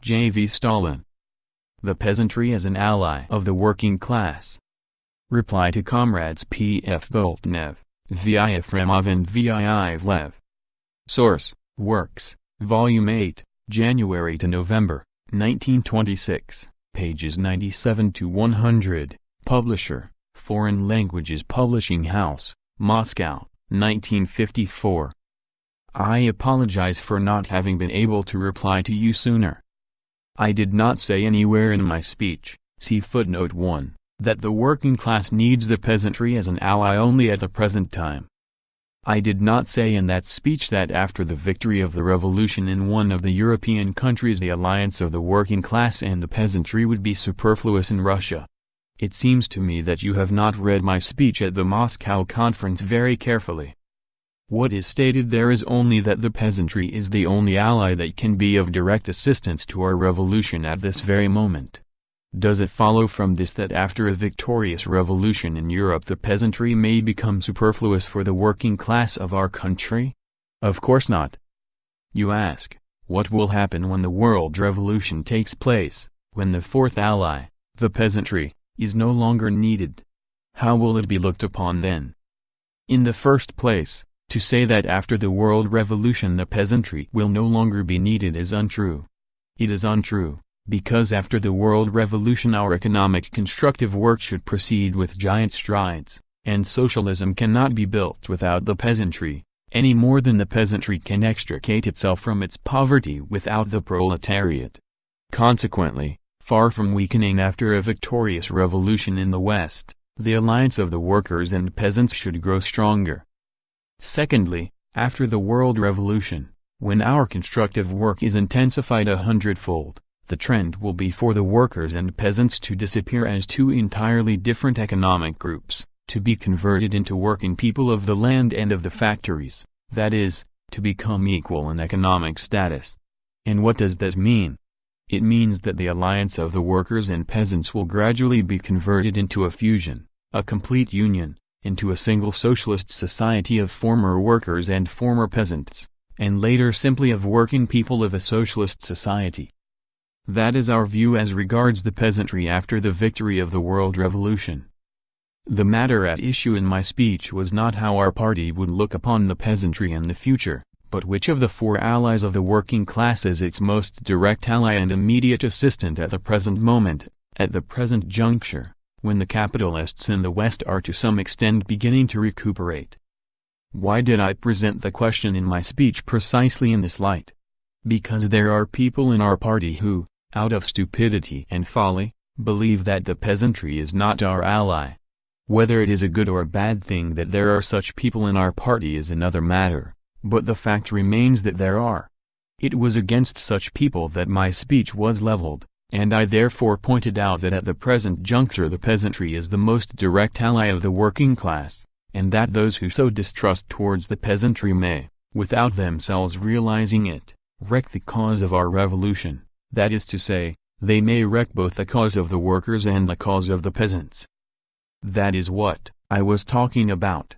J.V. Stalin. The peasantry as an ally of the working class. Reply to Comrades P.F. Boltnev, V. Efremov and V. Ivlev. Source: Works, Volume 8, January to November, 1926, pages 97 to 100. Publisher: Foreign Languages Publishing House, Moscow, 1954. I apologize for not having been able to reply to you sooner. I did not say anywhere in my speech, see footnote 1, that the working class needs the peasantry as an ally only at the present time. I did not say in that speech that after the victory of the revolution in one of the European countries the alliance of the working class and the peasantry would be superfluous in Russia. It seems to me that you have not read my speech at the Moscow conference very carefully. What is stated there is only that the peasantry is the only ally that can be of direct assistance to our revolution at this very moment. Does it follow from this that after a victorious revolution in Europe the peasantry may become superfluous for the working class of our country? Of course not. You ask, what will happen when the world revolution takes place, when the fourth ally, the peasantry, is no longer needed? How will it be looked upon then? In the first place, to say that after the world revolution the peasantry will no longer be needed is untrue. It is untrue, because after the world revolution our economic constructive work should proceed with giant strides, and socialism cannot be built without the peasantry, any more than the peasantry can extricate itself from its poverty without the proletariat. Consequently, far from weakening after a victorious revolution in the West, the alliance of the workers and peasants should grow stronger. Secondly, after the world revolution, when our constructive work is intensified 100-fold, the trend will be for the workers and peasants to disappear as two entirely different economic groups, to be converted into working people of the land and of the factories, that is, to become equal in economic status. And what does that mean? It means that the alliance of the workers and peasants will gradually be converted into a fusion, a complete union, into a single socialist society of former workers and former peasants, and later simply of working people of a socialist society. That is our view as regards the peasantry after the victory of the world revolution. The matter at issue in my speech was not how our party would look upon the peasantry in the future, but which of the four allies of the working class is its most direct ally and immediate assistant at the present moment, at the present juncture, when the capitalists in the West are to some extent beginning to recuperate. Why did I present the question in my speech precisely in this light? Because there are people in our party who, out of stupidity and folly, believe that the peasantry is not our ally. Whether it is a good or bad thing that there are such people in our party is another matter, but the fact remains that there are. It was against such people that my speech was leveled, and I therefore pointed out that at the present juncture the peasantry is the most direct ally of the working class, and that those who sow distrust towards the peasantry may, without themselves realizing it, wreck the cause of our revolution. That is to say, they may wreck both the cause of the workers and the cause of the peasants. That is what I was talking about.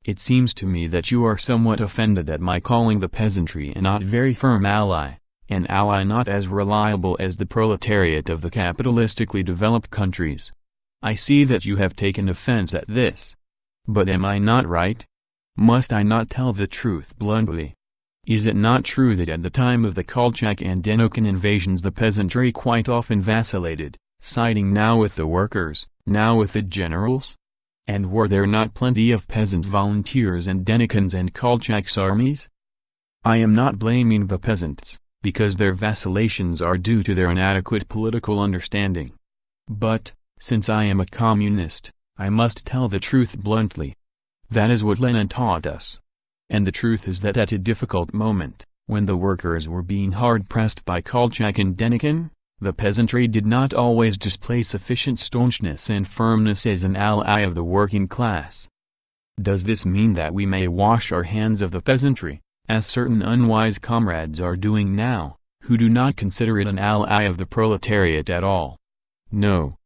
It seems to me that you are somewhat offended at my calling the peasantry a not very firm ally, an ally not as reliable as the proletariat of the capitalistically developed countries. I see that you have taken offense at this. But am I not right? Must I not tell the truth bluntly? Is it not true that at the time of the Kolchak and Denikin invasions the peasantry quite often vacillated, siding now with the workers, now with the generals? And were there not plenty of peasant volunteers in Denikin's and Kolchak's armies? I am not blaming the peasants, because their vacillations are due to their inadequate political understanding. But, since I am a communist, I must tell the truth bluntly. That is what Lenin taught us. And the truth is that at a difficult moment, when the workers were being hard-pressed by Kolchak and Denikin, the peasantry did not always display sufficient staunchness and firmness as an ally of the working class. Does this mean that we may wash our hands of the peasantry, as certain unwise comrades are doing now, who do not consider it an ally of the proletariat at all? No.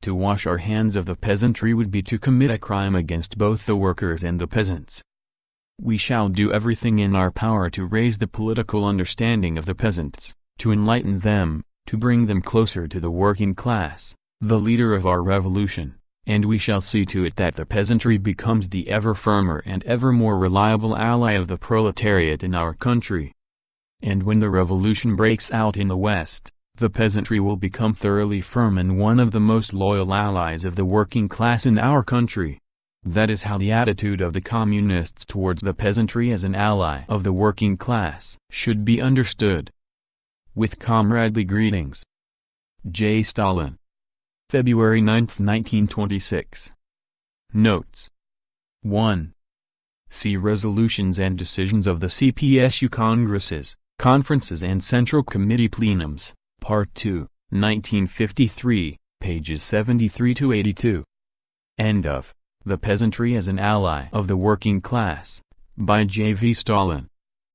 To wash our hands of the peasantry would be to commit a crime against both the workers and the peasants. We shall do everything in our power to raise the political understanding of the peasants, to enlighten them, to bring them closer to the working class, the leader of our revolution, and we shall see to it that the peasantry becomes the ever firmer and ever more reliable ally of the proletariat in our country. And when the revolution breaks out in the West, the peasantry will become thoroughly firm and one of the most loyal allies of the working class in our country. That is how the attitude of the Communists towards the peasantry as an ally of the working class should be understood. With comradely greetings. J. Stalin. February 9, 1926. Notes. 1. See resolutions and decisions of the CPSU Congresses, Conferences and Central Committee Plenums, Part 2, 1953, pages 73-82. End of. The Peasantry as an Ally of the Working Class, by J. V. Stalin.